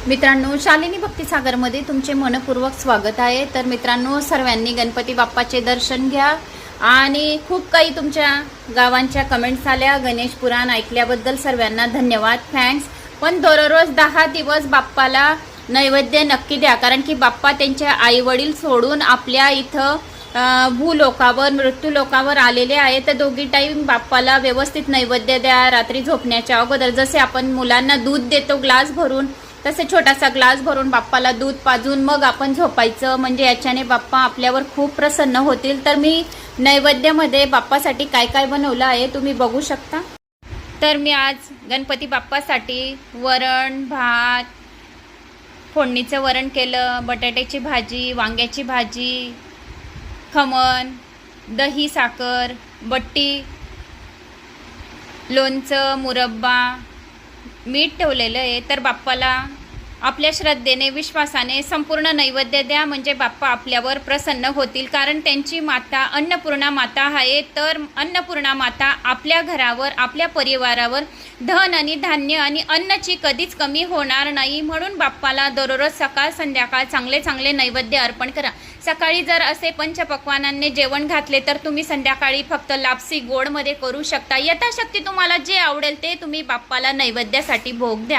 मित्रांनो, शालिनी भक्तिसागरमध्ये तुमचे मनपूर्वक स्वागत आहे। तर मित्रांनो, सर्वांनी गणपती बाप्पाचे दर्शन घ्या आणि खूप काही तुमच्या गावांच्या कमेंट्स आल्या। गणेश पुराण ऐकल्याबद्दल सर्वांना धन्यवाद, थँक्स। पण दररोज 10 दिवस बाप्पाला नैवेद्य नक्की द्या, कारण की बाप्पा त्यांचे आई वडील सोडून आपल्या इथं भूलोकावर मृत्यू लोकावर आलेले आहे। तर दोघी टाईम बाप्पाला व्यवस्थित नैवेद्य द्या। रात्री झोपण्याच्या अगोदर जसे आपण मुलांना दूध देतो ग्लास भरून, तसे छोटासा ग्लास भरून बाप्पाला दूध पाजून मग आपण झोपायचं, म्हणजे याच्याने बाप्पा आपल्यावर खूप प्रसन्न होतील। तर मी नैवेद्यामध्ये बाप्पासाठी काय काय बनवलं आहे तुम्ही बघू शकता। तर मी आज गणपती बाप्पासाठी वरण भात, फोडणीचं वरण केलं, बटाट्याची भाजी, वांग्याची भाजी, खमण, दही, साखर, बट्टी, लोणचं, मुरब्बा, मीठ ठेवलेलं आहे। तर बाप्पाला आपल्या श्रद्धेने विश्वासाने संपूर्ण नैवेद्य द्या, म्हणजे बाप्पा आपल्यावर प्रसन्न होतील। कारण त्यांची माता अन्नपूर्णा माता आहे। तर अन्नपूर्णा माता आपल्या घरावर, आपल्या परिवारावर धन आणि धान्य आणि अन्नाची कधीच कमी होणार नाही। म्हणून बाप्पाला दररोज सकाळ संध्याकाळ चांगले चांगले नैवेद्य अर्पण करा। सकाळी जर असे पंचपक्वानांनी जेवण घातले तर तुम्ही संध्याकाळी फक्त लापसी गोडमध्ये करू शकता। यथाशक्ती तुम्हाला जे आवडेल ते तुम्ही बाप्पाला नैवेद्यासाठी भोग द्या।